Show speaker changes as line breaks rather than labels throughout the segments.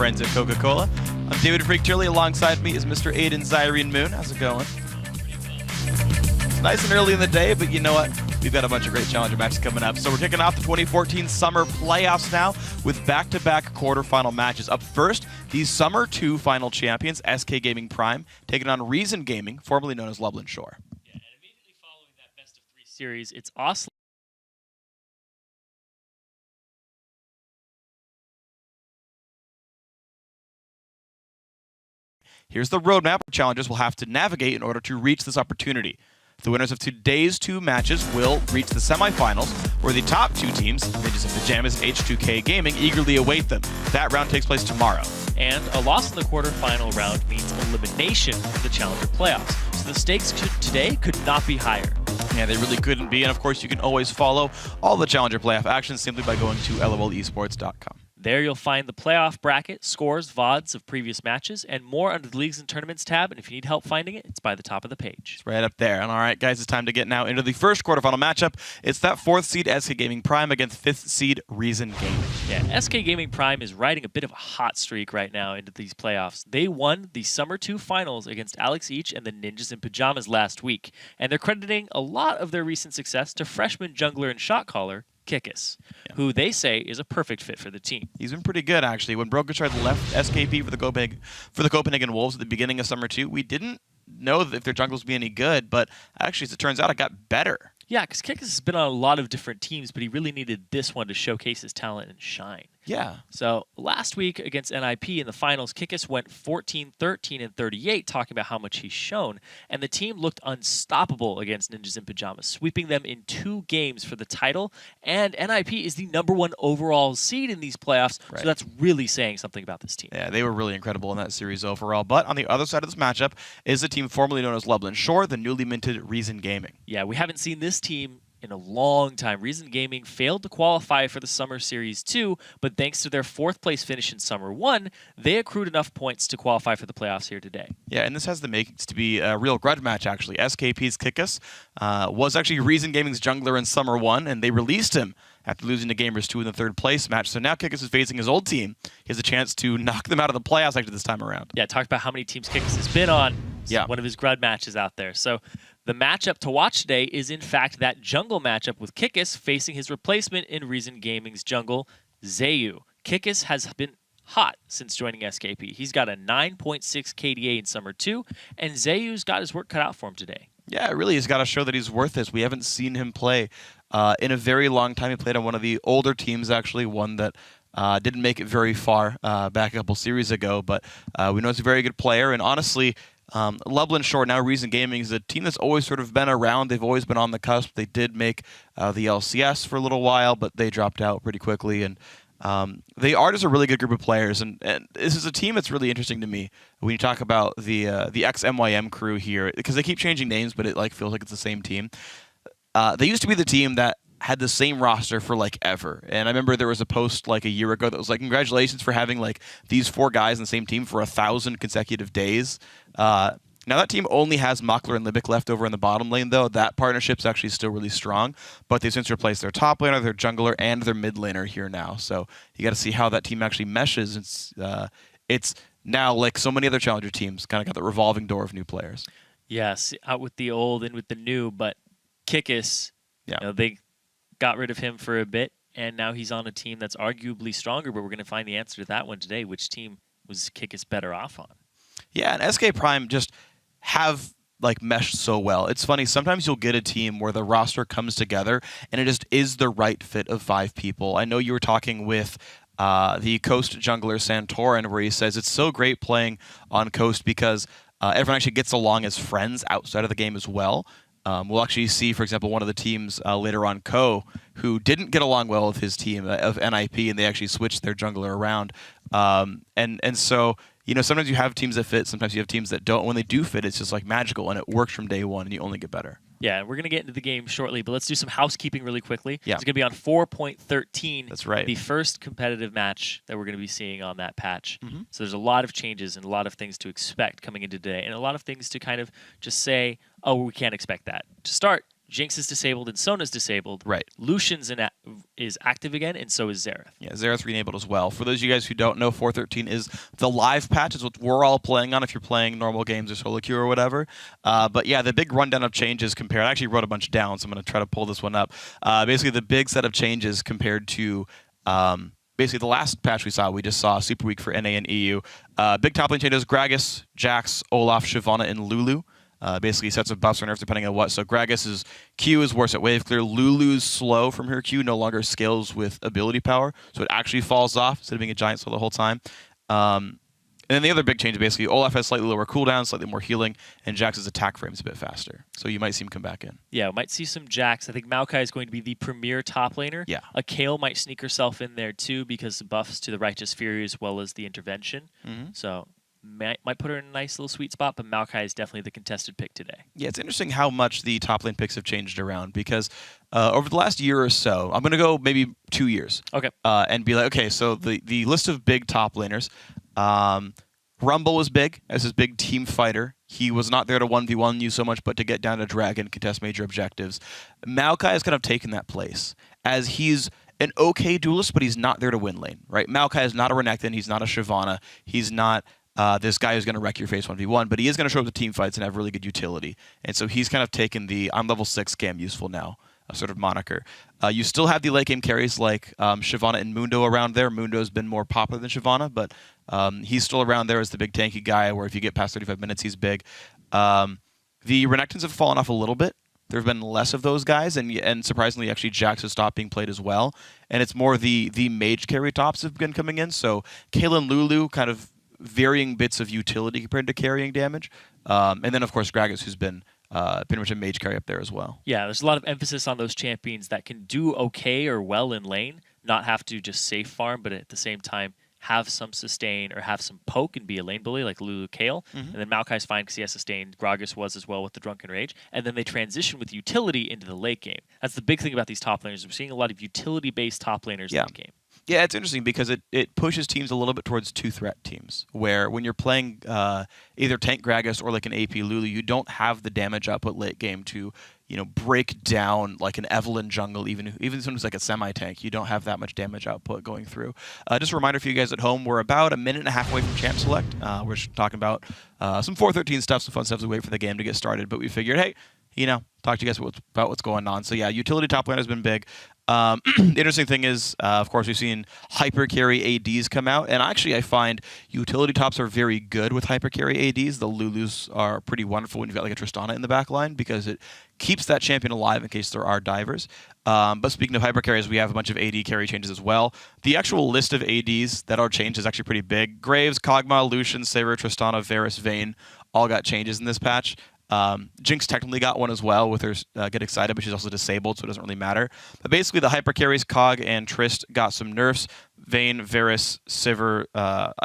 friends at Coca-Cola. I'm David Freak Turley. Alongside me is Mr. Aiden Zyrene Moon. How's it going? It's nice and early in the day, but you know what? We've got a bunch of great Challenger matches coming up. So we're kicking off the 2014 Summer Playoffs now with back-to-back quarterfinal matches. Up first, the Summer 2 final champions, SK Gaming Prime, taking on Reason Gaming, formerly known as Lublin Shore.
Yeah, and immediately following that best-of-3 series, it's Oslo.
Here's the roadmap challengers will have to navigate in order to reach this opportunity. The winners of today's 2 matches will reach the semifinals, where the top 2 teams, Ninjas in Pajamas and H2K Gaming, eagerly await them. That round takes place tomorrow.
And a loss in the quarterfinal round means elimination from the Challenger playoffs. So the stakes today could not be higher.
Yeah, they really couldn't be. And of course, you can always follow all the Challenger playoff action simply by going to lolesports.com.
There you'll find the playoff bracket, scores, VODs of previous matches, and more under the Leagues and Tournaments tab. And if you need help finding it, it's by the top of the page.
It's right up there. And all right, guys, it's time to get now into the first quarterfinal matchup. It's that 4th seed SK Gaming Prime against 5th seed Reason Gaming.
Yeah, SK Gaming Prime is riding a bit of a hot streak right now into these playoffs. They won the Summer 2 finals against Alex Each and the Ninjas in Pajamas last week. And they're crediting a lot of their recent success to freshman jungler and shot caller Kikis, who they say is a perfect fit for the team.
He's been pretty good, actually. When Brokenshard left SKP for the Copenhagen Wolves at the beginning of Summer 2, we didn't know if their jungles would be any good, but actually, as it turns out, it got better.
Yeah, because Kikis has been on a lot of different teams, but he really needed this one to showcase his talent and shine.
Yeah.
So last week against NIP in the finals, Kikis went 14, 13, and 38, talking about how much he's shown. And the team looked unstoppable against Ninjas in Pajamas, sweeping them in 2 games for the title. And NIP is the #1 overall seed in these playoffs, so that's really saying something about this team.
Yeah, they were really incredible in that series overall. But on the other side of this matchup is the team formerly known as Lublin Shore, the newly minted Reason Gaming.
Yeah, we haven't seen this team in a long time. Reason Gaming failed to qualify for the Summer Series 2, but thanks to their 4th place finish in Summer 1, they accrued enough points to qualify for the playoffs here today.
Yeah, and this has the makings to be a real grudge match, actually. SKP's Kikis was actually Reason Gaming's jungler in Summer 1, and they released him after losing to Gamers 2 in the 3rd place match. So now Kikis is facing his old team. He has a chance to knock them out of the playoffs actually this time around.
Yeah, talked about how many teams Kikis has been on.
Yeah.
One of his grud matches out there. So the matchup to watch today is, in fact, that jungle matchup with Kikis facing his replacement in Reason Gaming's jungle, Zayu. Kikis has been hot since joining SKP. He's got a 9.6 KDA in Summer 2, and Zayu's got his work cut out for him today.
Yeah, really, he's got to show that he's worth this. We haven't seen him play in a very long time. He played on one of the older teams, actually, one that didn't make it very far back a couple series ago, but we know he's a very good player, and honestly, Lublin Shore, now Reason Gaming, is a team that's always sort of been around. They've always been on the cusp. They did make the LCS for a little while, but they dropped out pretty quickly. And they are just a really good group of players. And this is a team that's really interesting to me when you talk about the ex-MYM crew here, because they keep changing names, but it feels like it's the same team. They used to be the team that had the same roster for ever. And I remember there was a post a year ago that was congratulations for having these 4 guys in the same team for 1,000 consecutive days. Now that team only has Makler and Libic left over in the bottom lane, though. That partnership's actually still really strong, but they've since replaced their top laner, their jungler, and their mid laner here now. So you got to see how that team actually meshes. It's now, like so many other Challenger teams, kind of got the revolving door of new players.
Yes, out with the old and with the new, but Kikis, they got rid of him for a bit, and now he's on a team that's arguably stronger, but we're going to find the answer to that one today. Which team was Kikis better off on?
Yeah, and SK Prime just have meshed so well. It's funny, sometimes you'll get a team where the roster comes together and it just is the right fit of 5 people. I know you were talking with the Coast jungler Santorin, where he says it's so great playing on Coast because everyone actually gets along as friends outside of the game as well. We'll actually see, for example, one of the teams later on, Ko, who didn't get along well with his team of NIP, and they actually switched their jungler around. And so, sometimes you have teams that fit, sometimes you have teams that don't. When they do fit, it's just magical, and it works from day one, and you only get better.
Yeah, we're going to get into the game shortly, but let's do some housekeeping really quickly.
Yeah.
It's going to be on 4.13.
That's right.
The first competitive match that we're going to be seeing on that patch.
Mm-hmm.
So there's a lot of changes and a lot of things to expect coming into today, and a lot of things to kind of just say, oh, we can't expect that. To start, Jinx is disabled and Sona's disabled.
Right.
Lucian's is active again, and so is Xerath.
Yeah, Xerath re-enabled as well. For those of you guys who don't know, 4.13 is the live patch. It's what we're all playing on if you're playing normal games or solo queue or whatever. But yeah, the big rundown of changes compared. I actually wrote a bunch down, so I'm going to try to pull this one up. Basically, the big set of changes compared to basically the last patch we just saw Super Week for NA and EU. Big top lane changes: Gragas, Jax, Olaf, Shyvana, and Lulu. Basically sets of buffs or nerfs depending on what. So Gragas' Q is worse at wave clear. Lulu's slow from her Q no longer scales with ability power, so it actually falls off instead of being a giant slow the whole time. And then the other big change, basically, Olaf has slightly lower cooldown, slightly more healing, and Jax's attack frame is a bit faster. So you might see him come back in.
Yeah, we might see some Jax. I think Maokai is going to be the premier top laner.
Yeah.
A Kayle might sneak herself in there too because the buffs to the Righteous Fury as well as the intervention. So might put her in a nice little sweet spot, but Maokai is definitely the contested pick today.
Yeah, it's interesting how much the top lane picks have changed around because over the last year or so, I'm going to go maybe 2 years.
Okay.
And be like, okay, so the list of big top laners, Rumble was big as his big team fighter. He was not there to 1v1 you so much, but to get down to Dragon, contest major objectives. Maokai has kind of taken that place as he's an okay duelist, but he's not there to win lane, right? Maokai is not a Renekton. He's not a Shyvana. He's not this guy who's going to wreck your face 1v1, but he is going to show up to team fights and have really good utility. And so he's kind of taken the I'm level 6 scam useful now sort of moniker. You still have the late game carries like Shyvana and Mundo around there. Mundo's been more popular than Shyvana, but he's still around there as the big tanky guy where if you get past 35 minutes, he's big. The Renektons have fallen off a little bit. There have been less of those guys, and surprisingly, actually, Jax has stopped being played as well. And it's more the mage carry tops have been coming in. So Kayle and Lulu kind of varying bits of utility compared to carrying damage. And then, of course, Gragas, who's been pretty much a mage carry up there as well.
Yeah, there's a lot of emphasis on those champions that can do okay or well in lane, not have to just safe farm, but at the same time have some sustain or have some poke and be a lane bully like Lulu Kayle. And then Maokai's fine because he has sustained. Gragas was as well with the Drunken Rage. And then they transition with utility into the late game. That's the big thing about these top laners. We're seeing a lot of utility-based top laners in the game.
Yeah, it's interesting because it pushes teams a little bit towards two-threat teams, where when you're playing either tank Gragas or like an AP Lulu, you don't have the damage output late game to break down like an Evelynn jungle, even sometimes like a semi-tank. You don't have that much damage output going through. Just a reminder for you guys at home, we're about a minute and a half away from Champ Select. We're just talking about some 4.13 stuff, some fun stuff as we wait for the game to get started, but we figured, hey, talk to you guys about what's going on. So yeah, utility top lane has been big. The interesting thing is, of course, we've seen hyper carry ADs come out, and actually I find utility tops are very good with hyper carry ADs. The Lulus are pretty wonderful when you've got like a Tristana in the back line because it keeps that champion alive in case there are divers. But speaking of hyper carries, we have a bunch of AD carry changes as well. The actual list of ADs that are changed is actually pretty big. Graves, Kog'Maw, Lucian, Saber, Tristana, Varus, Vayne all got changes in this patch. Jinx technically got one as well with her Get Excited, but she's also disabled, so it doesn't really matter. But basically, the hyper carries, Cog and Trist, got some nerfs. Vayne, Varus, Sivir,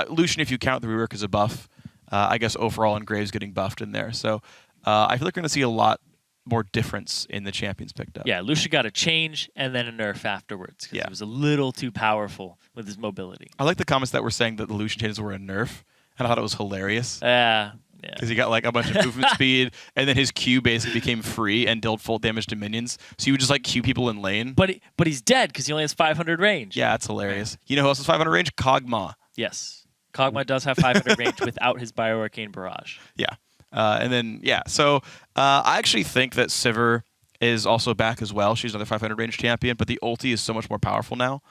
Lucian, if you count the rework as a buff. I guess overall, and Graves getting buffed in there. So I feel like we're going to see a lot more difference in the champions picked up.
Yeah, Lucian got a change and then a nerf afterwards because he was a little too powerful with his mobility.
I like the comments that were saying that the Lucian changes were a nerf, and I thought it was hilarious.
Yeah.
Because he got like a bunch of movement speed, and then his Q basically became free and dealt full damage to minions. So you would just like Q people in lane.
But he's dead because he only has 500 range.
Yeah, it's hilarious. You know who else has 500 range? Kog'Maw.
Yes. Kog'Maw does have 500 range without his Bioarcane Barrage.
Yeah. And then, so I actually think that Sivir is also back as well. She's another 500 range champion, but the ulti is so much more powerful now.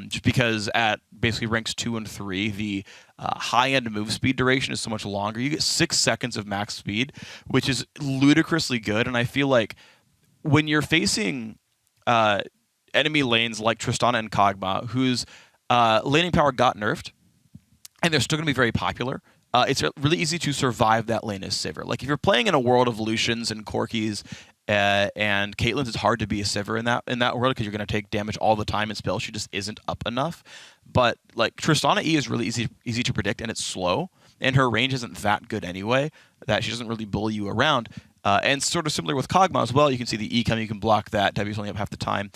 Just because at basically ranks 2 and 3, the high-end move speed duration is so much longer. You get 6 seconds of max speed, which is ludicrously good. And I feel like when you're facing enemy lanes like Tristana and Kog'Maw, whose laning power got nerfed, and they're still going to be very popular, it's really easy to survive that lane as Sivir. Like if you're playing in a world of Lucians and Corkis and Caitlyn's, it's hard to be a Sivir in that world because you're going to take damage all the time and spell she just isn't up enough. But like Tristana E is really easy to predict, and it's slow, and her range isn't that good anyway that she doesn't really bully you around. And sort of similar with Kog'Maw as well. You can see the E coming, you can block that. W's only up half the time.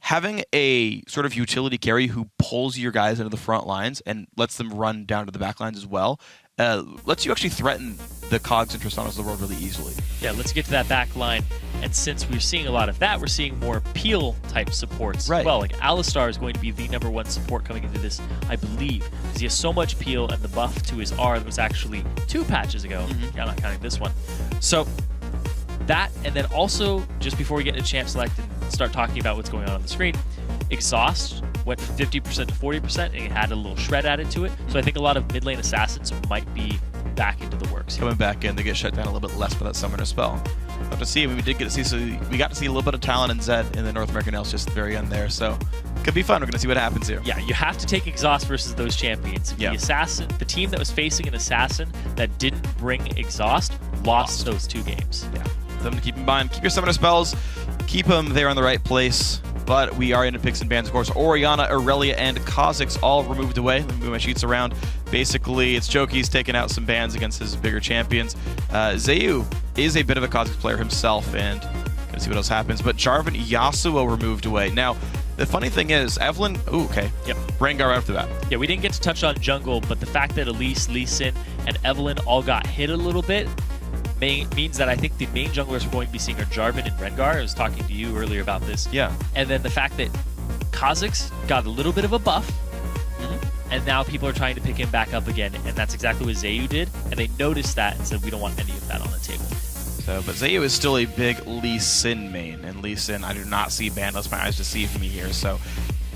Having a sort of utility carry who pulls your guys into the front lines and lets them run down to the back lines as well lets you actually threaten the Cogs and Tristanas of the world really easily.
Yeah, let's get to that back line. And since we're seeing a lot of that, we're seeing more peel-type supports as well. Like Alistar is going to be the #1 support coming into this, I believe, because he has so much peel and the buff to his R that was actually 2 patches ago. Yeah, I'm not counting this one. So that, and then also, just before we get into Champ Select and start talking about what's going on the screen, Exhaust went from 50% to 40%, and it had a little shred added to it. So I think a lot of mid-lane assassins might be back into the works.
Coming back in, they get shut down a little bit less for that summoner spell. Have to see. We did get to see. So we got to see a little bit of Talon and Zed in the North American Elves just at the very end there. So could be fun. We're gonna see what happens here.
Yeah, you have to take Exhaust versus those champions. The assassin, the team that was facing an assassin that didn't bring Exhaust, lost those 2 games.
Yeah, them to keep in mind. Keep your summoner spells. Keep them there in the right place. But we are into picks and bans, of course. Orianna, Aurelia, and Kha'Zix all removed away. Let me move my sheets around. Basically, it's Joki's taking out some bans against his bigger champions. Zayu is a bit of a Kha'Zix player himself, and gonna see what else happens. But Jarvan, Yasuo removed away. Now, the funny thing is, Evelynn, Rengar after that.
Yeah, we didn't get to touch on jungle, but the fact that Elise, Lee Sin, and Evelynn all got hit a little bit means that I think the main junglers we're going to be seeing are Jarvan and Rengar. I was talking to you earlier about this.
Yeah.
And then the fact that Kha'Zix got a little bit of a buff, and now people are trying to pick him back up again, and that's exactly what Zayu did, and they noticed that and said, we don't want any of that on the table.
So, but Zayu is still a big Lee Sin main, and Lee Sin I do not see banned unless my eyes deceive me here, so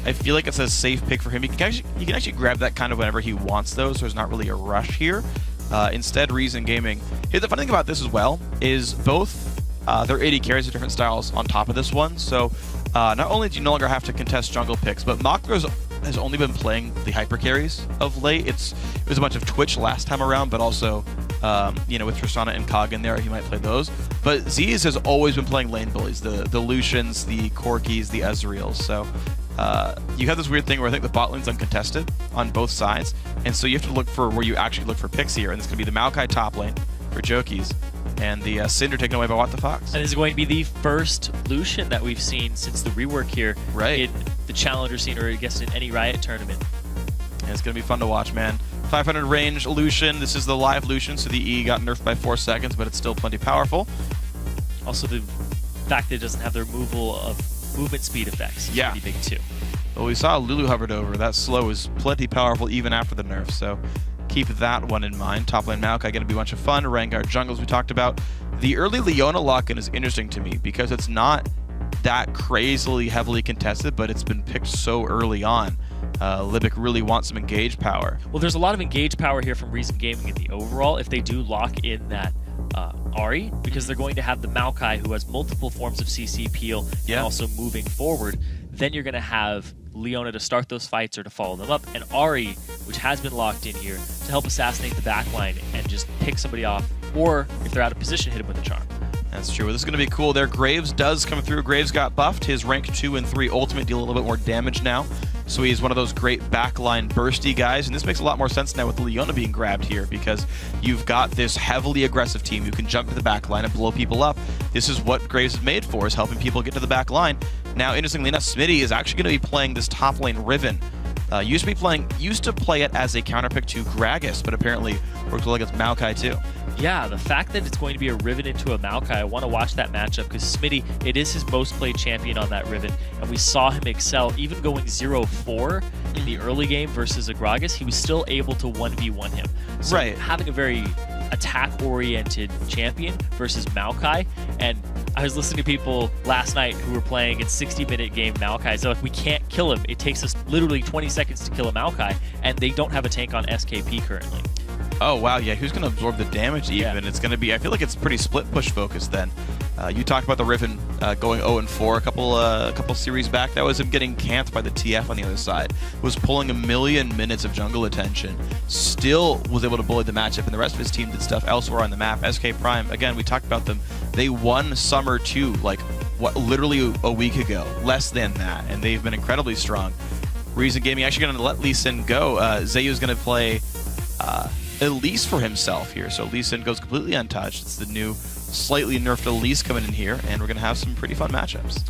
I feel like it's a safe pick for him. He can actually grab that kind of whenever he wants those, so there's not really a rush here. Instead, Reason Gaming. Here, the funny thing about this as well is both their AD carries are different styles on top of this one. So not only do you no longer have to contest jungle picks, but Makler has only been playing the hyper carries of late. It was a bunch of Twitch last time around, but also with Tristana and Cog in there, he might play those. But Z's has always been playing lane bullies, the Lucians, the Corkis, the Ezreals. So you have this weird thing where I think the bot lane's uncontested on both sides, and so you have to look for where you actually look for picks here, and it's going to be the Maokai top lane for Jokies, and the Cinder taken away by What the Fox.
And this is going to be the first Lucian that we've seen since the rework here in the Challenger scene, or I guess in any Riot tournament.
And it's going to be fun to watch, man. 500 range Lucian. This is the live Lucian, so the E got nerfed by 4 seconds, but it's still plenty powerful.
Also, the fact that it doesn't have the removal of movement speed effects is pretty big too.
Well, we saw Lulu hovered over. That slow is plenty powerful even after the nerf, so keep that one in mind. Top lane Maokai going to be a bunch of fun. Rengar jungles we talked about. The early Leona lock-in is interesting to me because it's not that crazily heavily contested, but it's been picked so early on. Libic really wants some engage power.
Well, there's a lot of engage power here from Reason Gaming in the overall if they do lock in that Ahri, because they're going to have the Maokai who has multiple forms of CC peel and also moving forward. Then you're going to have Leona to start those fights or to follow them up, and Ahri, which has been locked in here, to help assassinate the backline and just pick somebody off, or if they're out of position, hit him with a charm.
That's true. This is going to be cool. There, Graves does come through. Graves got buffed. His rank 2 and 3 ultimate deal a little bit more damage now. So he's one of those great backline bursty guys. And this makes a lot more sense now with Leona being grabbed here because you've got this heavily aggressive team who can jump to the backline and blow people up. This is what Graves is made for, is helping people get to the backline. Now, interestingly enough, Smitty is actually going to be playing this top lane Riven. Used to play it as a counterpick to Gragas, but apparently worked well against Maokai too.
Yeah, the fact that it's going to be a Riven into a Maokai, I want to watch that matchup because Smitty, it is his most played champion on that Riven, and we saw him excel, even going 0-4 in the early game versus a Gragas, he was still able to 1v1 him. So having a very attack-oriented champion versus Maokai, and I was listening to people last night who were playing in 60-minute game Maokai, so like, we can't kill him. It takes us literally 20 seconds to kill a Maokai, and they don't have a tank on SKP currently.
Oh, wow, yeah, who's going to absorb the damage even? It's going to be, I feel like it's pretty split push focused then. You talked about the Riven going 0-4 a couple series back. That was him getting camped by the TF on the other side. Was pulling 1,000,000 minutes of jungle attention. Still was able to bully the matchup, and the rest of his team did stuff elsewhere on the map. SK Prime, again, we talked about them. They won Summer 2, literally a week ago. Less than that, and they've been incredibly strong. Reason Gaming actually going to let Lee Sin go. Zayu's going to play Elise for himself here. So Lee Sin goes completely untouched. It's the new slightly nerfed Elise coming in here, and we're going to have some pretty fun matchups.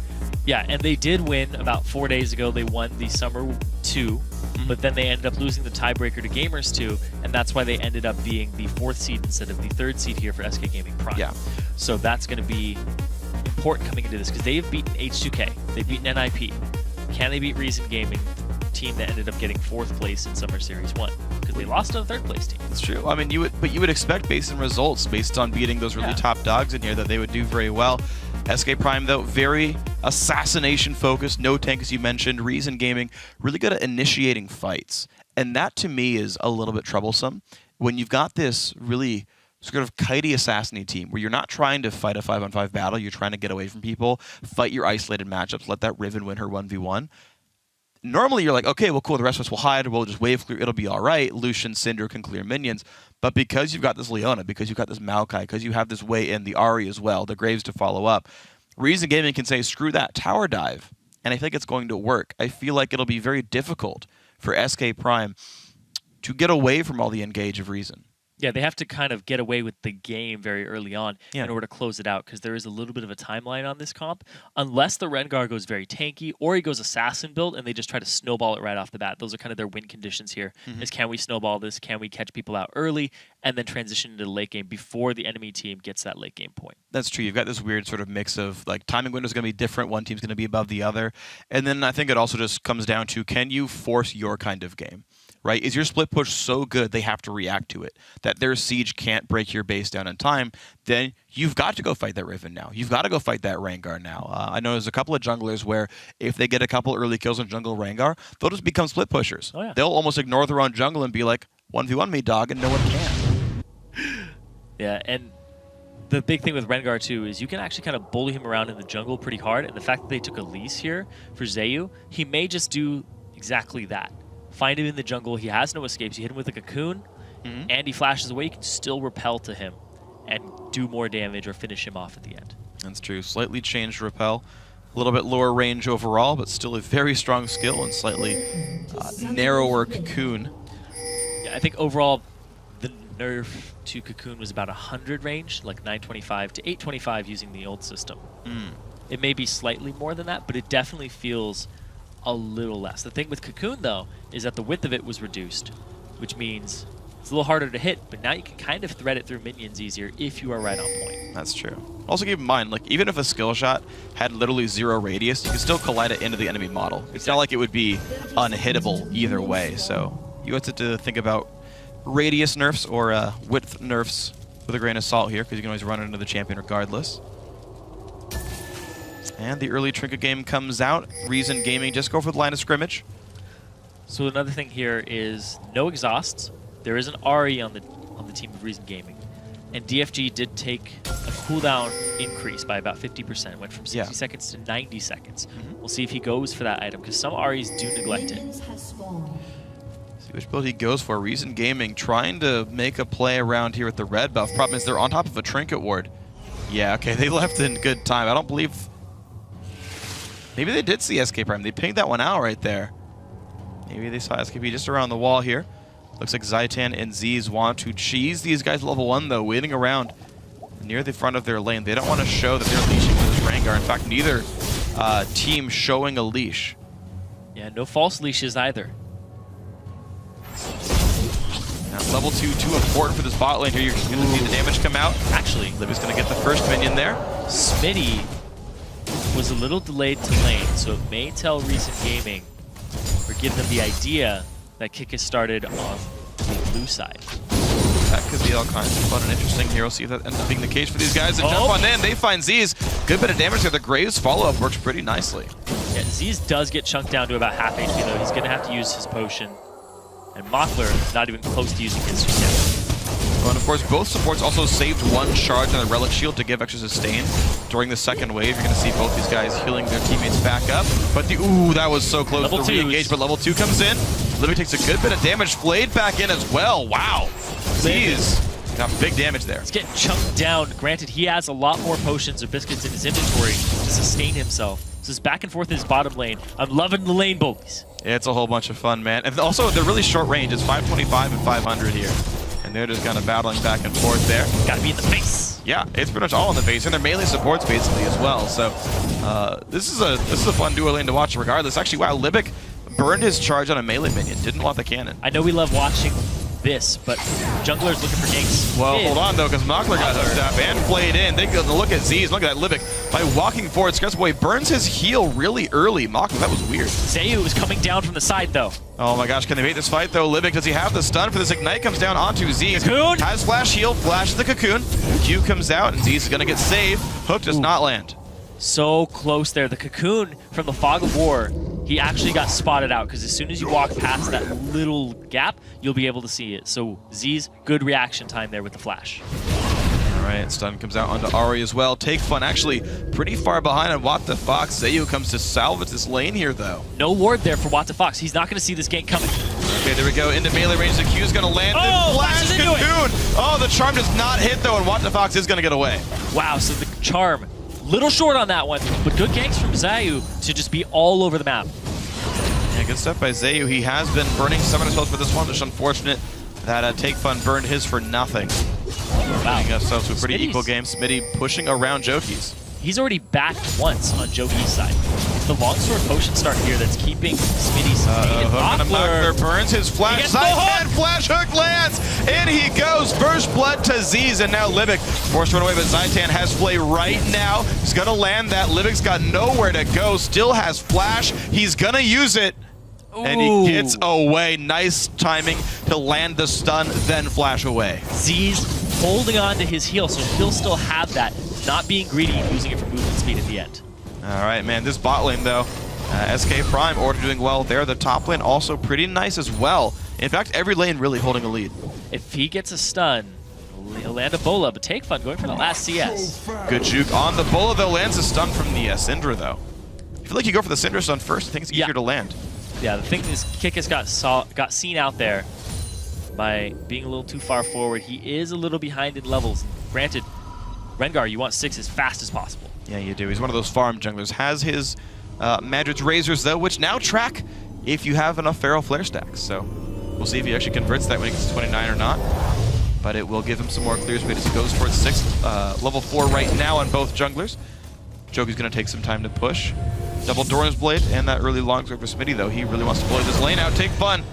Yeah, and they did win about 4 days ago. They won the Summer 2 but then they ended up losing the tiebreaker to Gamers 2, and that's why they ended up being the 4th seed instead of the 3rd seed here for SK Gaming Prime.
Yeah.
So that's going to be important coming into this, because they've beaten H2K, they've beaten NIP. Can they beat Reason Gaming, team that ended up getting 4th place in Summer Series 1? Because they lost to the 3rd place team.
That's true. I mean, you would expect based on results, based on beating those really top dogs in here, that they would do very well. SK Prime, though, very assassination focused, no tank, as you mentioned. Reason Gaming, really good at initiating fights. And that, to me, is a little bit troublesome. When you've got this really sort of kitey assassin team where you're not trying to fight a 5-on-5 battle, you're trying to get away from people, fight your isolated matchups, let that Riven win her 1v1. Normally, you're like, okay, well, cool, the rest of us will hide, we'll just wave clear, it'll be all right. Lucian, Syndra can clear minions. But because you've got this Leona, because you've got this Maokai, because you have this way in the Ahri as well, the Graves to follow up, Reason Gaming can say, screw that, tower dive. And I think it's going to work. I feel like it'll be very difficult for SK Prime to get away from all the engage of Reason.
Yeah, they have to kind of get away with the game very early on in order to close it out, because there is a little bit of a timeline on this comp. Unless the Rengar goes very tanky, or he goes assassin build, and they just try to snowball it right off the bat. Those are kind of their win conditions here, is can we snowball this, can we catch people out early, and then transition into the late game before the enemy team gets that late game point.
That's true. You've got this weird sort of mix of, like, timing windows going to be different, one team's going to be above the other. And then I think it also just comes down to, can you force your kind of game? Right? Is your split push so good they have to react to it, that their siege can't break your base down in time? Then you've got to go fight that Riven now. You've got to go fight that Rengar now. I know there's a couple of junglers where if they get a couple early kills on jungle Rengar, they'll just become split pushers.
Oh, yeah.
They'll almost ignore their own jungle and be like, 1v1 me, dog, and no one can.
Yeah, and the big thing with Rengar, too, is you can actually kind of bully him around in the jungle pretty hard, and the fact that they took Elise here for Zayu, he may just do exactly that. Find him in the jungle. He has no escapes. You hit him with a cocoon, and he flashes away. You can still repel to him and do more damage or finish him off at the end.
That's true. Slightly changed repel. A little bit lower range overall, but still a very strong skill and slightly narrower cocoon.
Yeah, I think overall the nerf to cocoon was about 100 range, like 925 to 825 using the old system. It may be slightly more than that, but it definitely feels a little less. The thing with cocoon, though, is that the width of it was reduced, which means it's a little harder to hit, but now you can kind of thread it through minions easier if you are right on point.
That's true. Also keep in mind, like, even if a skill shot had literally 0 radius, you can still collide it into the enemy model. It's not like it would be unhittable either way, so you have to think about radius nerfs or width nerfs with a grain of salt here, because you can always run it into the champion regardless. And the early trinket game comes out. Reason Gaming just go for the line of scrimmage.
So another thing here is no exhausts. There is an Ahri on the team of Reason Gaming. And DFG did take a cooldown increase by about 50%. Went from 60 seconds to 90 seconds. We'll see if he goes for that item, because some Ahris do neglect it.
See which build he goes for. Reason Gaming trying to make a play around here with the red buff. Problem is they're on top of a trinket ward. Yeah, okay, they left in good time. I don't believe... Maybe they did see SK Prime. They pinged that one out right there. Maybe they saw SKP just around the wall here. Looks like Zaitan and Z's want to cheese these guys level 1, though, waiting around near the front of their lane. They don't want to show that they're leashing with this Rengar. In fact, neither team showing a leash.
Yeah, no false leashes either.
Now, level 2, too important for this bot lane here. You're going to see the damage come out.
Actually,
Livy's going to get the first minion there.
Smitty was a little delayed to lane, so it may tell Reason Gaming or give them the idea that kick is started on the blue side.
That could be all kinds of fun and interesting here. We'll see if that ends up being the case for these guys. They jump on in, they find Z's. Good bit of damage there. The Graves follow-up works pretty nicely.
Yeah, Z's does get chunked down to about half HP, though. He's going to have to use his potion. And Mockler not even close to using his yet.
Well, and of course, both supports also saved 1 charge on the Relic Shield to give extra sustain during the second wave. You're going to see both these guys healing their teammates back up. But ooh, that was so close to re-engage, but level 2 comes in. Livy takes a good bit of damage. Flayed back in as well. Wow. Z's got big damage there.
He's getting chunked down. Granted, he has a lot more potions or biscuits in his inventory to sustain himself. So it's back and forth in his bottom lane. I'm loving the lane bullies.
It's a whole bunch of fun, man. And also, they're really short range. It's 525 and 500 here. And they're just kind of battling back and forth there.
Gotta be in the face.
Yeah, it's pretty much all in the face, and they're melee supports basically as well. So this is a fun duo lane to watch regardless. Actually, wow, Libyc burned his charge on a melee minion. Didn't want the cannon.
I know we love watching this, but jungler's looking for ganks.
Well, hold on though, because Mockler got hooked up and played in. They go to look at Z's. Look at that Libic. By walking forward, Boy burns his heal really early. Mockler, that was weird.
Zayu is coming down from the side though.
Oh my gosh, can they beat this fight though? Libic, does he have the stun for this ignite? Comes down onto Z.
Cocoon!
Has flash heal, flashes the cocoon. Q comes out and Z's gonna get saved. Hook does not land.
So close there. The cocoon from the Fog of War, he actually got spotted out because as soon as you walk past that little gap, you'll be able to see it. So Z's good reaction time there with the flash.
All right, stun comes out onto Ari as well. Take Fun actually pretty far behind on What the Fox. Zayu comes to salvage this lane here though.
No ward there for What the Fox. He's not going to see this gank coming.
Okay, there we go. Into melee range. The Q's going to land.
Oh,
Flash
flashes into
cocoon. Oh, the charm does not hit though, and What the Fox is going to get away.
Wow, so the charm, little short on that one, but good ganks from Zayu to just be all over the map.
Yeah, good stuff by Zayu. He has been burning some of his health for this one. Just unfortunate that Take Fun burned his for nothing.
Wow.
Leading ourselves to a pretty
Smitty's-
equal game. Smitty pushing around Jokies.
He's already backed once on Joki's side. It's the longsword potion start here that's keeping Smitty's
Hook on a Mockler burns his
He
flash
gets
side
the hook!
and flash hook lands. In he goes. First blood to Z's and now Libic forced to run away, but Zaitan has play right now. He's gonna land that. Libic's got nowhere to go. Still has flash. He's gonna use it. And he gets away. Nice timing to land the stun, then flash away.
Z's holding on to his heal, so he'll still have that, not being greedy and using it for movement speed at the end.
All right, man. This bot lane, though, SK Prime, Order doing well there. The top lane also pretty nice as well. In fact, every lane really holding a lead.
If he gets a stun, he'll land a Bola, but Take Fun going for the last CS.
Good juke on the Bola, though. Lands a stun from the Syndra, though. I feel like you go for the Syndra stun first. I think it's easier to land.
Yeah, the thing is, Kikis got seen out there by being a little too far forward. He is a little behind in levels. Granted, Rengar, you want 6 as fast as possible.
Yeah, you do. He's one of those farm junglers. Has his Madrid's Razors, though, which now track if you have enough Feral Flare stacks. So we'll see if he actually converts that when he gets to 29 or not. But it will give him some more clears. But he just goes for its 6th, level 4 right now on both junglers. Joki's going to take some time to push. Double Doran's Blade and that early longsword for Smitty, though. He really wants to blow this lane out. Take Fun.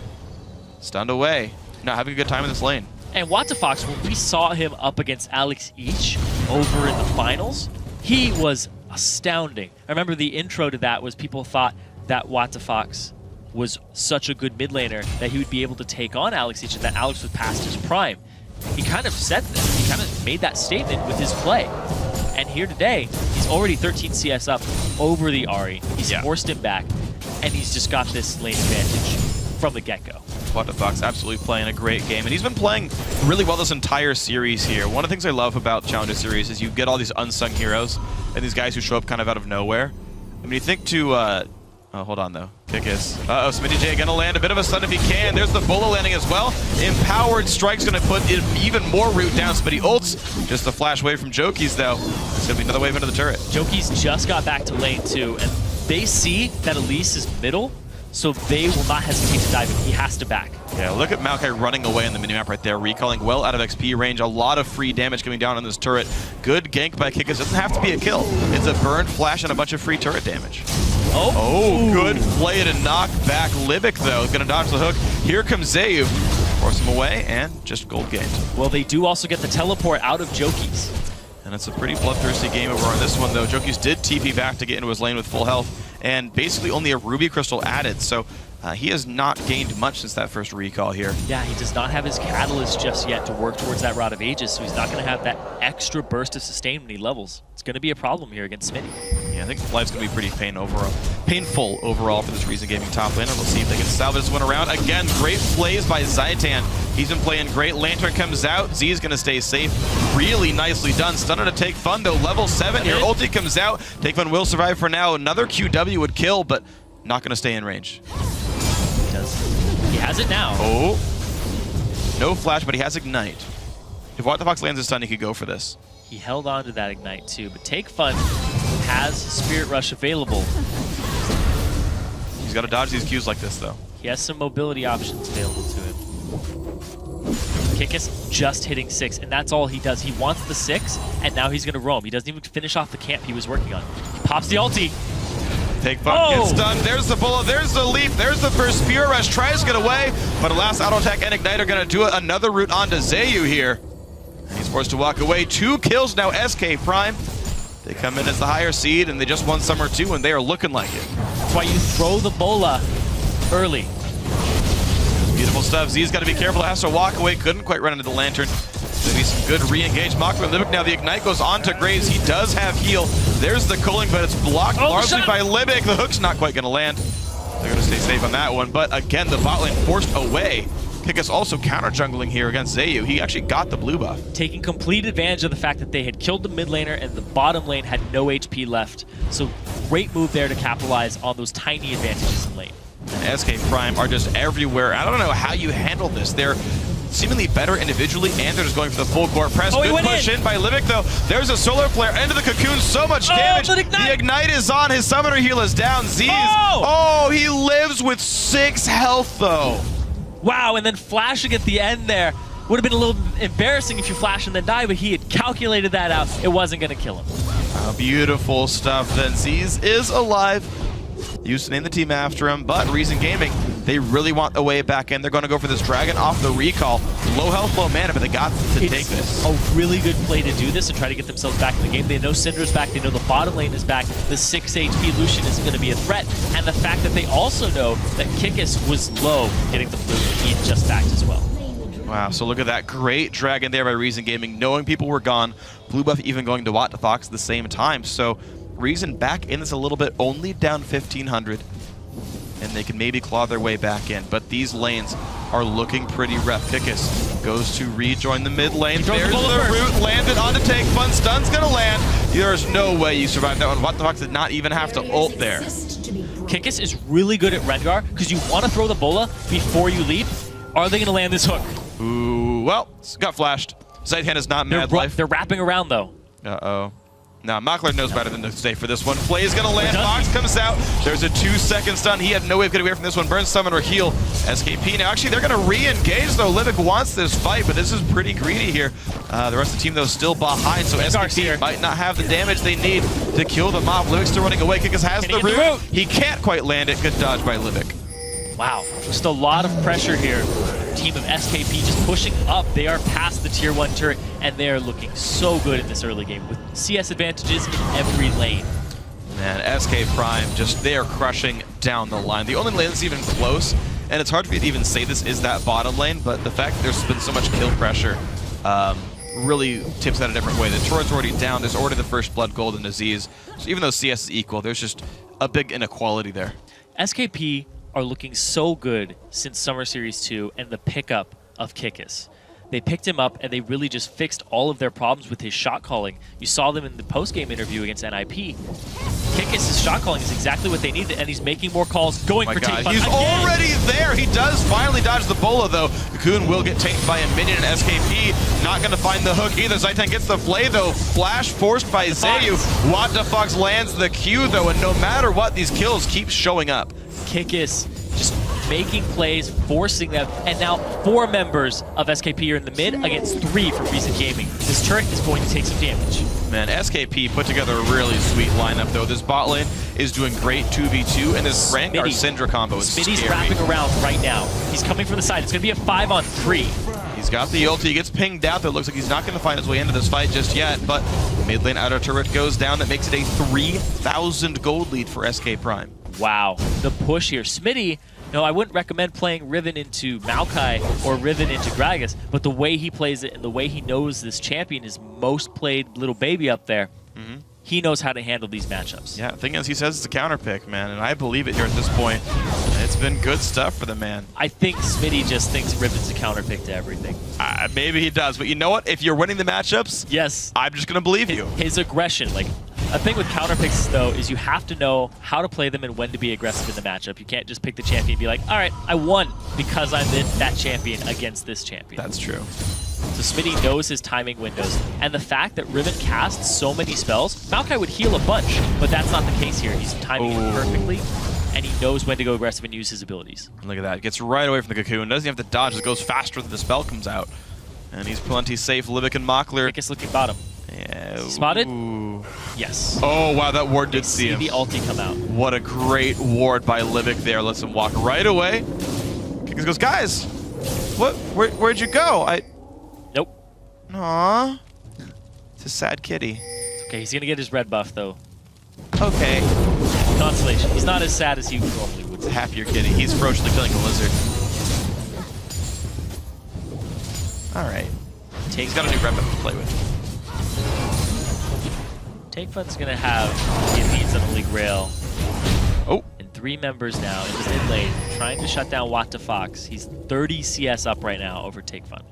Stunned away. Not having a good time in this lane.
And Watafox, when we saw him up against Alex Each over in the finals, he was astounding. I remember the intro to that was people thought that Watafox was such a good mid laner that he would be able to take on Alex Each and that Alex was past his prime. He kind of said this. He kind of made that statement with his play. And here today, he's already 13 CS up over the Ahri. He's forced him back, and he's just got this lane advantage from the get-go.
What the Fox absolutely playing a great game, and he's been playing really well this entire series here. One of the things I love about Challenger Series is you get all these unsung heroes and these guys who show up kind of out of nowhere. I mean, you think to, oh, hold on though. Kikis. Uh-oh, Smitty J gonna land a bit of a stun if he can. There's the Bola landing as well. Empowered Strike's gonna put even more root down. Smitty ults. Just a flash wave from Jokies though. It's gonna be another wave into the turret.
Joki's just got back to lane 2, and they see that Elise is middle, so they will not hesitate to dive in. He has to back.
Yeah, look at Maokai running away on the minimap right there, recalling well out of XP range. A lot of free damage coming down on this turret. Good gank by Kikis. Doesn't have to be a kill. It's a burn, flash, and a bunch of free turret damage. Oh, good play to knock back Libic, though. Gonna dodge the hook. Here comes Zayu. Force him away, and just gold gained.
Well, they do also get the teleport out of Joki's.
And it's a pretty bloodthirsty game over on this one, though. Joki's did TP back to get into his lane with full health, and basically only a Ruby Crystal added, so he has not gained much since that first recall here.
Yeah, he does not have his Catalyst just yet to work towards that Rod of Ages, so he's not going to have that extra burst of sustain when he levels. It's going to be a problem here against Smitty.
Yeah, I think life's going to be pretty painful overall for this Reason Gaming top laner. We'll see if they can salvage this one around. Again, great plays by Zaitan. He's been playing great. Lantern comes out. Z is going to stay safe. Really nicely done. Stunner to Take Fun, though. Level 7. Your ulti comes out. Take Fun will survive for now. Another QW would kill, but not going to stay in range.
He has it now.
Oh. No flash, but he has Ignite. If What the Fox lands a stun, he could go for this.
He held on to that Ignite too, but Take Fun has Spirit Rush available.
He's got to dodge these Qs like this, though.
He has some mobility options available to him. Kikis just hitting 6, and that's all he does. He wants the 6, and now he's going to roam. He doesn't even finish off the camp he was working on. He pops the ulti.
Take fun, gets stunned. There's the bullet, there's the leap, there's the first spear rush. Tries to get away, but a last auto attack and ignite are going to do it. Another route onto Zayu here. He's forced to walk away. 2 kills now, SK Prime. They come in as the higher seed, and they just won Summer 2, and they are looking like it.
That's why you throw the bola early.
Beautiful stuff. Z's got to be careful. Has to walk away. Couldn't quite run into the lantern. There'll be some good re-engage. Makler and Libic now. The ignite goes on to Graves. He does have heal. There's the culling, but it's blocked largely by Libic. The hook's not quite going to land. They're going to stay safe on that one. But again, the bot lane forced away. Kikis also counter-jungling here against Zayu. He actually got the blue buff. Taking
complete advantage of the fact that they had killed the mid laner and the bottom lane had no HP left. So great move there to capitalize on those tiny advantages in lane.
And SK Prime are just everywhere. I don't know how you handle this. They're seemingly better individually, and they're just going for the full court press. Good push in by Libic, though. There's a solar flare into the cocoon. So much damage. The ignite is on. His summoner heal is down. Z's. Oh, he lives with 6 health, though.
Wow, and then flashing at the end there. Would have been a little embarrassing if you flash and then die, but he had calculated that out. It wasn't going to kill him.
Beautiful stuff. Then Z's is alive. Used to name the team after him, but Reason Gaming, they really want the way back in. They're going to go for this dragon off the recall. Low health, low mana, but they got to take this.
A really good play to do this and try to get themselves back in the game. They know Syndra's back. They know the bottom lane is back. The 6 HP Lucian isn't going to be a threat. And the fact that they also know that Kikis was low getting the blue, he just backed as well.
Wow, so look at that great dragon there by Reason Gaming, knowing people were gone. Blue buff even going to Watt to Fox at the same time. So Reason back in this a little bit, only down 1,500. And they can maybe claw their way back in. But these lanes are looking pretty rough. Kikis goes to rejoin the mid lane. There's the root, landed on to take fun. Stun's gonna land. There's no way you survive that one. What the fuck did not even have to ult there.
Kikis is really good at Rengar because you want to throw the bola before you leap. Are they gonna land this hook?
Ooh, well, got flashed. Zidhan is not mad life.
They're wrapping around though.
Uh-oh. Now, Makler knows better than to stay for this one. Play is going to land. Fox comes out. There's a 2-second stun. He had no way of getting away from this one. Burn summon or heal. SKP now. Actually, they're going to re-engage, though. Libic wants this fight, but this is pretty greedy here. The rest of the team, though, still behind, so SKP might not have the damage they need to kill the mob. Libic's still running away. Kikis has the root. He can't quite land it. Good dodge by Libic.
Wow. Just a lot of pressure here. Team of SKP just pushing up. They are past the tier 1 turret, and they are looking so good in this early game with CS advantages in every lane.
Man, SK Prime, just they are crushing down the line. The only lane that's even close, and it's hard for me to even say this is that bottom lane, but the fact that there's been so much kill pressure really tips that a different way. The turret's already down. There's already the first blood gold in Aziz. So even though CS is equal, there's just a big inequality there.
SKP are looking so good since Summer Series 2 and the pickup of Kikis. They picked him up and they really just fixed all of their problems with his shot calling. You saw them in the post-game interview against NIP. Kikis' shot calling is exactly what they needed, and he's making more calls, going for take fun.
He's already there. He does finally dodge the bola, though. Cocoon will get taken by a minion, and SKP not going to find the hook either. Zaitan gets the flay, though. Flash forced by Zayu. What the Fox lands the Q, though, and no matter what, these kills keep showing up.
Kikis just making plays, forcing them, and now 4 members of SKP are in the mid against 3 from Reason Gaming. This turret is going to take some damage.
Man, SKP put together a really sweet lineup, though. This bot lane is doing great 2v2, and this Rengar Syndra combo is
Smitty's
scary.
wrapping around right now. He's coming from the side. It's going to be a 5-on-3.
He's got the ulti. He gets pinged out, though. It looks like he's not going to find his way into this fight just yet, but mid lane outer turret goes down. That makes it a 3,000 gold lead for SK Prime.
Wow, the push here. Smitty, no, I wouldn't recommend playing Riven into Maokai or Riven into Gragas, but the way he plays it and the way he knows this champion is most played little baby up there, he knows how to handle these matchups.
Yeah, the thing is, he says it's a counter pick, man, and I believe it here at this point. It's been good stuff for the man.
I think Smitty just thinks Riven's a counter pick to everything.
Maybe he does, but you know what? If you're winning the matchups,
yes,
I'm just going to believe you.
His aggression, like, a thing with counter picks, though, is you have to know how to play them and when to be aggressive in the matchup. You can't just pick the champion and be like, all right, I won because I'm that champion against this champion.
That's true.
So Smitty knows his timing windows. And the fact that Riven casts so many spells, Maokai would heal a bunch, but that's not the case here. He's timing it perfectly, and he knows when to go aggressive and use his abilities.
Look at that. Gets right away from the cocoon. Doesn't have to dodge. It goes faster than the spell comes out. And he's plenty safe. Libic and Makler.
Kikis looking bottom.
Yeah.
Spotted?
Ooh.
Yes.
Oh, wow, that ward did
See
him.
the ulti come out.
What a great ward by Livik there. Lets him walk right away. He goes, guys, where'd you go?
Nope.
Aww. It's a sad kitty.
Okay, he's gonna get his red buff though.
Okay.
Consolation. He's not as sad as he normally would.
It's a happier kitty. He's ferociously killing a lizard. Alright. He's got a new red buff to play with.
Takefun's gonna have the needs on the League Rail.
Oh.
And 3 members now in his mid lane, trying to shut down Watt to Fox. He's 30 CS up right now over Takefun.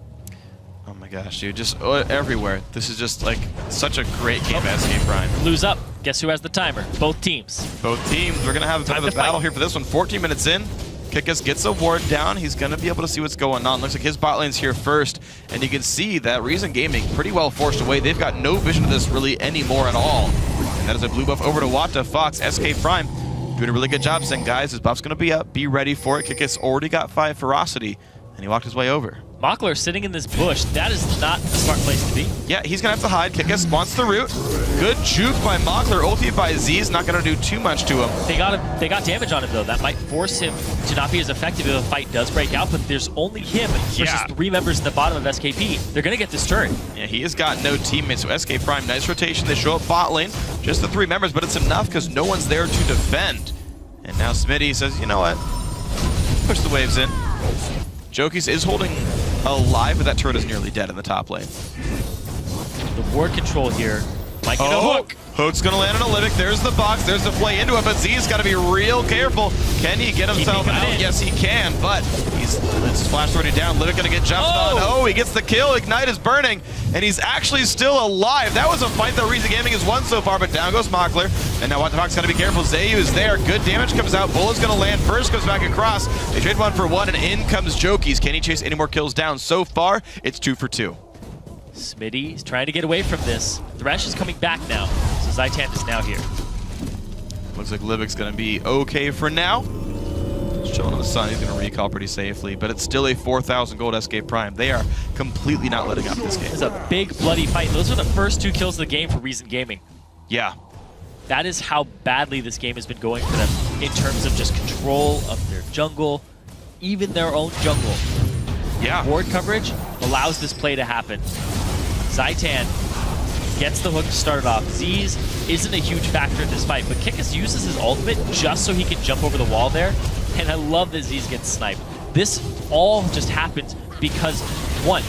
Oh my gosh, dude. Just everywhere. This is just like such a great game of SK Prime.
Lose up. Guess who has the timer? Both teams.
Both teams. We're going to have a bit of a battle here for this one. 14 minutes in. Kickus gets a ward down. He's going to be able to see what's going on. Looks like his bot lane's here first. And you can see that Reason Gaming pretty well forced away. They've got no vision of this really anymore at all. And that is a blue buff over to Wata. Fox, SK Prime, doing a really good job saying, guys, his buff's going to be up. Be ready for it. Kickus already got 5 ferocity. And he walked his way over.
Mockler sitting in this bush. That is not a smart place to be.
Yeah, he's going to have to hide. Kickus wants the root. Good juke by Mockler. Ulti by Z's not going to do too much to him.
They got damage on him, though. That might force him to not be as effective if a fight does break out, but there's only him versus 3 members in the bottom of SKP. They're going to get this turn.
Yeah, he has got no teammates, so SK Prime, nice rotation. They show up bot lane. Just the 3 members, but it's enough because no one's there to defend. And now Smitty says, you know what? Push the waves in. Jokies is holding alive, but that turret is nearly dead in the top lane.
The ward control here might get a hook.
Hook's gonna land on a Livik. There's the box. There's the play into it, but Z's got to be real careful. Can he get himself out? Yes, he can, but his flash already down. Livik gonna get jumped on. Oh, he gets the kill. Ignite is burning, and he's actually still alive. That was a fight that Reason Gaming has won so far, but down goes Mockler. And now Fox got to be careful. Zayu is there. Good damage comes out. Bulla's gonna land first, comes back across. They trade 1 for 1, and in comes Jokies. Can he chase any more kills down? So far, it's 2 for 2.
Smitty is trying to get away from this. Thresh is coming back now, so Zaitan is now here.
Looks like Livik's going to be okay for now. Just chilling on the sun. He's going to recall pretty safely, but it's still a 4,000 gold SK Prime. They are completely not letting up this game.
It's a big, bloody fight. Those are the first 2 kills of the game for Reason Gaming.
Yeah.
That is how badly this game has been going for them in terms of just control of their jungle, even their own jungle.
Yeah.
Ward coverage allows this play to happen. Zaitan gets the hook to start it off. Z's isn't a huge factor in this fight, but Kickus uses his ultimate just so he can jump over the wall there, and I love that Z's gets sniped. This all just happens because, 1,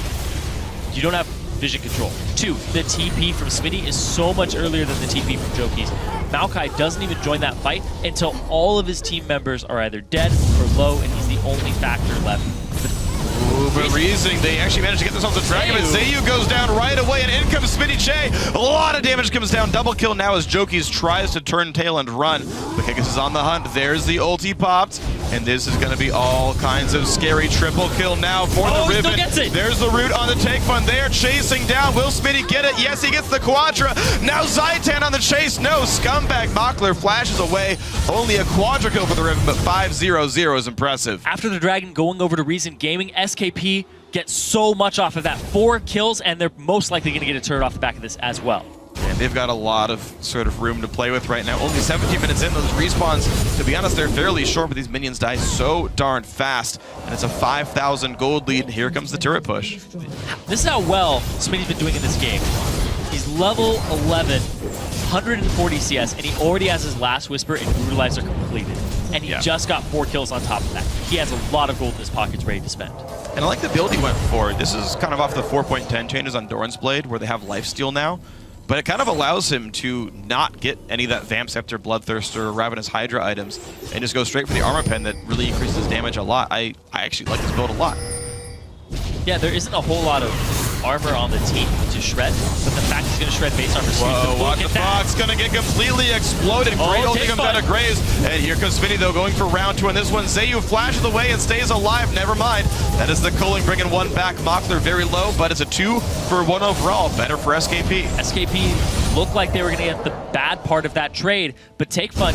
you don't have vision control. 2, the TP from Smitty is so much earlier than the TP from Jokies. Maokai doesn't even join that fight until all of his team members are either dead or low, and he's the only factor left.
Ooh, but Reason, they actually managed to get themselves a dragon, but Zayu goes down right away, and in comes Smitty Che. A lot of damage comes down. Double kill now as Jokies tries to turn tail and run. But Kickus is on the hunt. There's the ulti popped, and this is going to be all kinds of scary. Triple kill now for the Riven. There's the root on the Takefun. They're chasing down. Will Smitty get it? Yes, he gets the Quadra. Now Zaitan on the chase. No, scumbag Mockler flashes away. Only a Quadra kill for the Riven, but 5-0-0 is impressive.
After the Dragon going over to Reason Gaming, SKP gets so much off of that. 4 kills, and they're most likely going to get a turret off the back of this as well.
And they've got a lot of sort of room to play with right now. Only 17 minutes in, those respawns, to be honest, they're fairly short, but these minions die so darn fast. And it's a 5,000 gold lead. Here comes the turret push.
This is how well Smitty's been doing in this game. He's level 11, 140 CS, and he already has his last Whisper and Brutalizer completed. And he just got 4 kills on top of that. He has a lot of gold in his pockets ready to spend.
And I like the build he went for. This is kind of off the 4.10 changes on Doran's Blade, where they have lifesteal now. But it kind of allows him to not get any of that Vamp Scepter, Bloodthirster, or Ravenous Hydra items, and just go straight for the Armor Pen that really increases damage a lot. I actually like this build a lot.
Yeah, there isn't a whole lot of armor on the team to shred, but the fact he's going to shred base armor.
Whoa, watch the Fox going to get completely exploded. Great ulti comes out of Graves. And here comes Smitty, though, going for round 2 on this one. Zayu flashes away and stays alive. Never mind. That is the culling, bringing 1 back. Mockler very low, but it's a 2 for 1 overall. Better for SKP.
SKP looked like they were going to get the bad part of that trade, but Takefun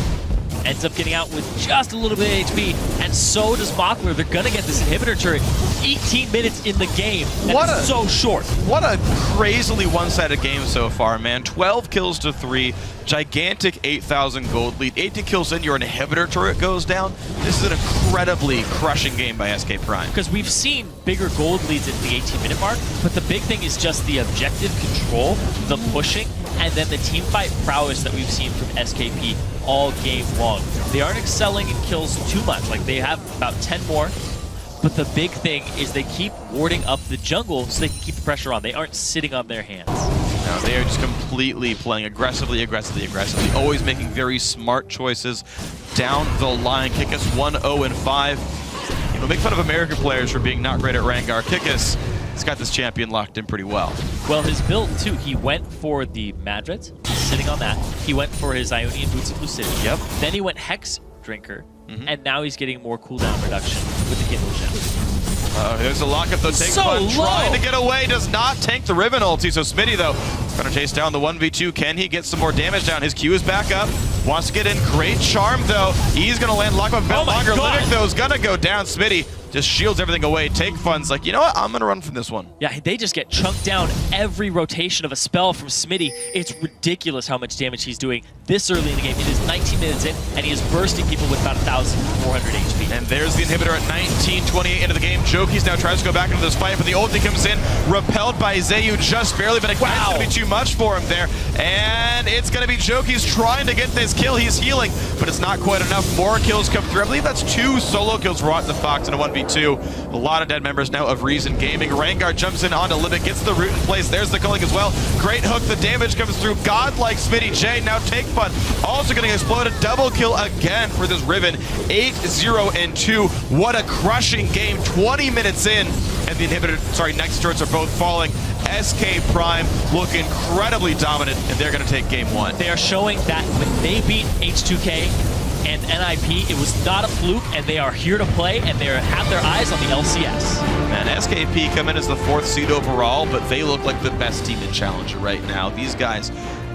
ends up getting out with just a little bit of HP, and so does Mockler. They're going to get this inhibitor turret. 18 minutes in the game, and it's so short.
What a crazily one-sided game so far, man. 12 kills to 3, gigantic 8,000 gold lead. 18 kills in, your inhibitor turret goes down. This is an incredibly crushing game by SK Prime.
Because we've seen bigger gold leads at the 18-minute mark, but the big thing is just the objective control, the pushing, and then the team fight prowess that we've seen from SKP all game long. They aren't excelling in kills too much. Like, they have about 10 more, but the big thing is they keep warding up the jungle so they can keep the pressure on. They aren't sitting on their hands.
No, they are just completely playing aggressively, always making very smart choices down the line. Kickus 1-0-5. You know, make fun of American players for being not great at Rengar. Kickus has got this champion locked in pretty well.
Well, his build, too, he went for the Madrid, he's sitting on that. He went for his Ionian Boots of Lucidity.
Yep.
Then he went Hex Drinker, and now he's getting more cooldown reduction with the Kindle Gem.
There's a lockup though. Take
So
Fun
low.
trying to get away, does not tank the Riven ulti. So Smitty though, gonna chase down the 1v2. Can he get some more damage down? His Q is back up. Wants to get in. Great charm though. He's gonna land lockup a bit longer. Livik though is gonna go down. Smitty just shields everything away. Take Fun's like, you know what? I'm gonna run from this one.
Yeah, they just get chunked down every rotation of a spell from Smitty. It's ridiculous how much damage he's doing this early in the game. It is 19 minutes in, and he is bursting people with about 1,400 HP.
And there's the inhibitor at 19:28 into the game. Jokies now tries to go back into this fight, but the ulti comes in, repelled by Zayu just barely, but again, it's gonna be too much for him there. And it's gonna be Jokies trying to get this kill. He's healing, but it's not quite enough. More kills come through. I believe that's 2 solo kills for Rotten the Fox in a 1v2. A lot of dead members now of Reason Gaming. Rengar jumps in onto Livik, gets the root in place. There's the culling as well. Great hook, the damage comes through. Godlike Smitty J, now Take Fun. Also getting exploded. Double kill again for this Riven. 8-0-2. What a crushing game. 20 minutes in, and the inhibitor, next turrets are both falling. SK Prime look incredibly dominant, and they're going to take game 1.
They are showing that when they beat H2K and NIP, it was not a fluke, and they are here to play, and they have their eyes on the LCS.
Man, SKP come in as the 4th seed overall, but they look like the best team in Challenger right now. These guys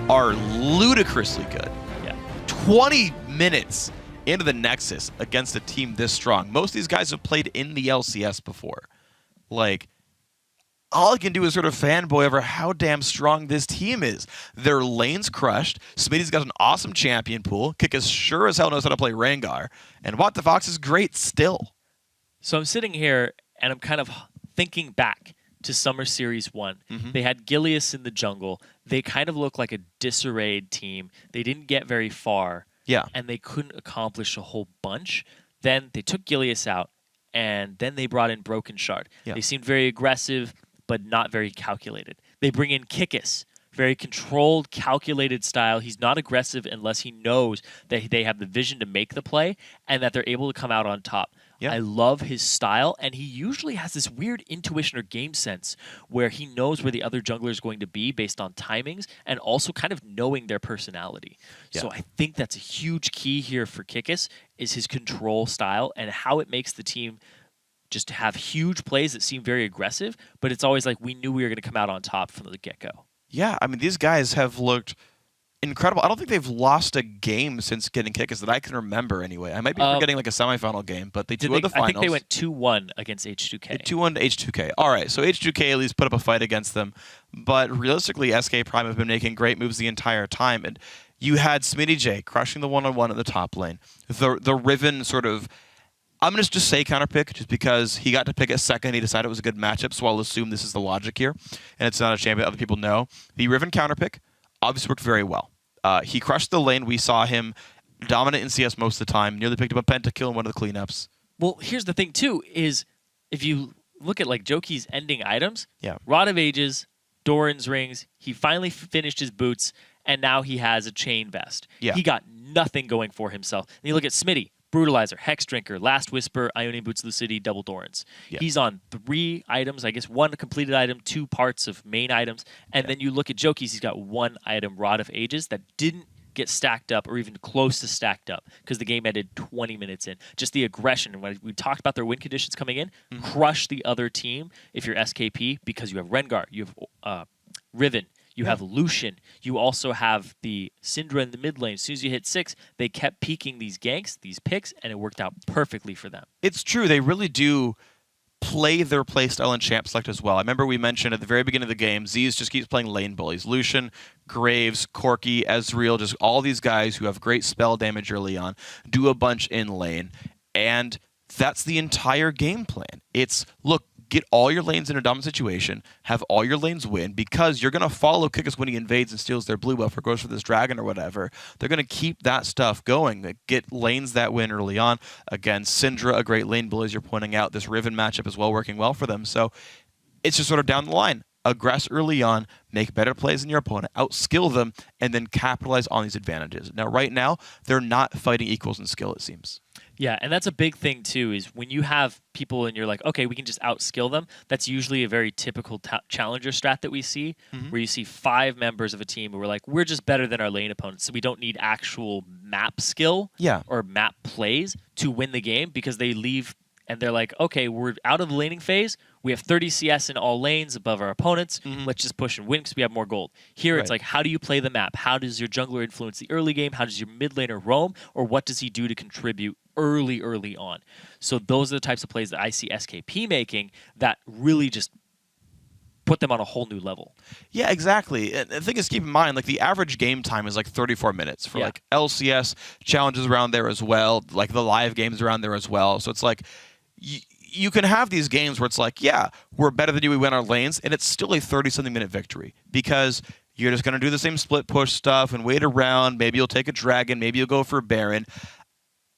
are ludicrously good.
Yeah.
20 minutes into the Nexus against a team this strong. Most of these guys have played in the LCS before. Like, all I can do is sort of fanboy over how damn strong this team is. Their lane's crushed. Smitty's got an awesome champion pool. Kickus sure as hell knows how to play Rengar. And What the Fox is great still.
So I'm sitting here, and I'm kind of thinking back to Summer Series 1. They had Gilius in the jungle. They kind of look like a disarrayed team. They didn't get very far.
Yeah.
And they couldn't accomplish a whole bunch. Then they took Gilius out, and then they brought in Broken Shard.
Yeah.
They seemed very aggressive, but not very calculated. They bring in Kickus, very controlled, calculated style. He's not aggressive unless he knows that they have the vision to make the play and that they're able to come out on top.
Yeah.
I love his style, and he usually has this weird intuition or game sense where he knows where the other jungler is going to be based on timings and also kind of knowing their personality.
Yeah.
So I think that's a huge key here for Kickus is his control style and how it makes the team just have huge plays that seem very aggressive, but it's always like we knew we were going to come out on top from the get-go.
Yeah, I mean, these guys have looked incredible. I don't think they've lost a game since getting Kickus that I can remember anyway. I might be forgetting like a semifinal game, but they toured the finals.
I think they went 2-1 against H2K.
2-1 to H2K. All right, so H2K at least put up a fight against them, but realistically, SK Prime have been making great moves the entire time, and you had Smitty J crushing the one-on-one in the top lane. The Riven sort of, I'm going to just say counterpick just because he got to pick a second. He decided it was a good matchup, so I'll assume this is the logic here. And it's not a champion other people know. The Riven counterpick obviously worked very well. He crushed the lane. We saw him dominant in CS most of the time. Nearly picked up a pentakill in one of the cleanups.
Well, here's the thing, too, is if you look at like Joki's ending items,
yeah.
Rod of Ages, Doran's rings, he finally finished his boots, and now he has a chain vest.
Yeah.
He got nothing going for himself. And you look at Smitty. Brutalizer, Hex Drinker, Last Whisper, Ionian Boots of the City, Double Dorans.
Yeah.
He's on 3 items, I guess 1 completed item, 2 parts of main items, and then you look at Joki's, he's got 1 item, Rod of Ages, that didn't get stacked up or even close to stacked up because the game ended 20 minutes in. Just the aggression, and when we talked about their win conditions coming in, crush the other team if you're SKP because you have Rengar, you have Riven, You have Lucian. You also have the Syndra in the mid lane. As soon as you hit 6, they kept peeking these ganks, these picks, and it worked out perfectly for them.
It's true. They really do play their playstyle in champ select as well. I remember we mentioned at the very beginning of the game, Z's just keeps playing lane bullies. Lucian, Graves, Corki, Ezreal, just all these guys who have great spell damage early on, do a bunch in lane. And that's the entire game plan. It's, look, get all your lanes in a dominant situation, have all your lanes win, because you're going to follow Kikis when he invades and steals their blue buff or goes for this dragon or whatever. They're going to keep that stuff going. Get lanes that win early on. Again, Syndra, a great lane bully, as you're pointing out. This Riven matchup is well working well for them. So it's just sort of down the line. Aggress early on, make better plays than your opponent, outskill them, and then capitalize on these advantages. Now, right now, they're not fighting equals in skill, it seems.
Yeah, and that's a big thing too, is when you have people and you're like, okay, we can just outskill them, that's usually a very typical challenger strat that we see, where you see 5 members of a team who are like, we're just better than our lane opponents, so we don't need actual map skill or map plays to win the game, because they leave and they're like, okay, we're out of the laning phase. We have 30 CS in all lanes above our opponents. Let's just push and win because we have more gold. Here it's like, how do you play the map? How does your jungler influence the early game? How does your mid laner roam? Or what does he do to contribute early on? So those are the types of plays that I see SKP making that really just put them on a whole new level.
Yeah, exactly. And the thing is, keep in mind, like, the average game time is like 34 minutes for like LCS challenges around there as well, like the live games around there as well. So it's like, you can have these games where it's like, yeah, we're better than you, we win our lanes, and it's still a 30-something minute victory, because you're just going to do the same split push stuff and wait around. Maybe you'll take a dragon, maybe you'll go for a Baron.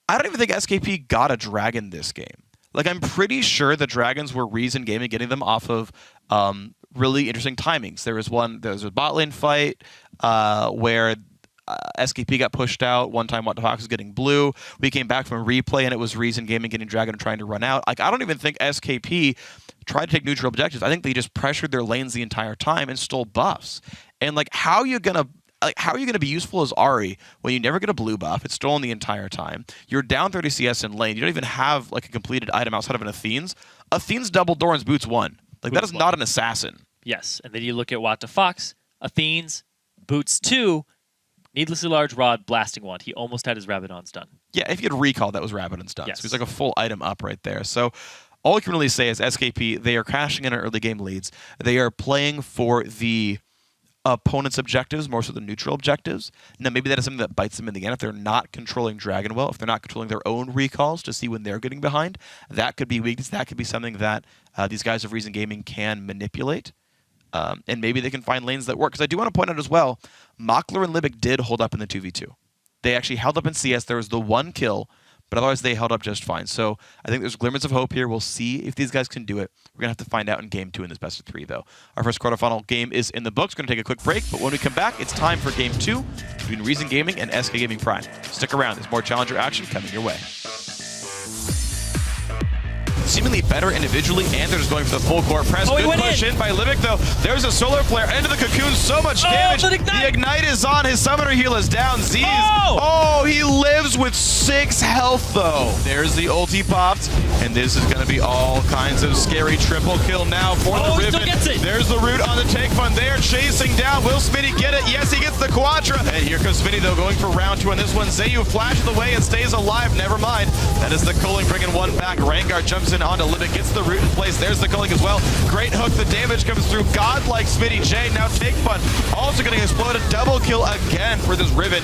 I don't even think SKP got a dragon this game. Like, I'm pretty sure the dragons were Reason Gaming getting them off of really interesting timings. There was a bot lane fight where SKP got pushed out. One time, What the Fox was getting blue. We came back from a replay, and it was Reason Gaming getting Dragon and trying to run out. Like, I don't even think SKP tried to take neutral objectives. I think they just pressured their lanes the entire time and stole buffs. And like, how are you gonna be useful as Ahri when you never get a blue buff? It's stolen the entire time. You're down 30 CS in lane. You don't even have like a completed item outside of an Athene's. Athene's double Doran's boots 1. Like, that is not an assassin.
Yes, and then you look at Wat the Fox, Athene's, boots 2, needlessly large rod, blasting wand. He almost had his Rabadon's done.
Yeah, if you had recall, that was Rabadon's done.
Yes.
So he's like a full item up right there. So all I can really say is SKP, they are crashing in our early game leads. They are playing for the opponent's objectives more so than neutral objectives. Now, maybe that is something that bites them in the end if they're not controlling Dragon well, if they're not controlling their own recalls to see when they're getting behind. That could be weakness. That could be something that these guys of Reason Gaming can manipulate. And maybe they can find lanes that work. Because I do want to point out as well, Mockler and Libic did hold up in the 2v2. They actually held up in CS. There was the 1 kill, but otherwise they held up just fine. So I think there's glimmers of hope here. We'll see if these guys can do it. We're going to have to find out in Game 2 in this best of 3, though. Our first quarterfinal game is in the books. We're going to take a quick break, but when we come back, it's time for Game 2 between Reason Gaming and SK Gaming Prime. Stick around. There's more Challenger action coming your way. Seemingly better individually, and they're just going for the full court press. Good push in by Libic, though. There's a solar flare into the cocoon. So much damage. The ignite is on. His summoner heal is down. Z's. Oh, he lives with 6 health, though. There's the ulti popped, and this is going to be all kinds of scary triple kill now for the Riven. There's the root on the take fun. They are chasing down. Will Smitty get it? Yes, he gets the Quadra. And here comes Smitty, though, going for round 2 on this one. Zayu flashes away and stays alive. Never mind. That is the culling bringing 1 back. Rengar jumps in onto Libic, gets the root in place. There's the culling as well. Great hook. The damage comes through. Godlike Smitty J. Now take fun. Also getting exploded. Double kill again for this Riven.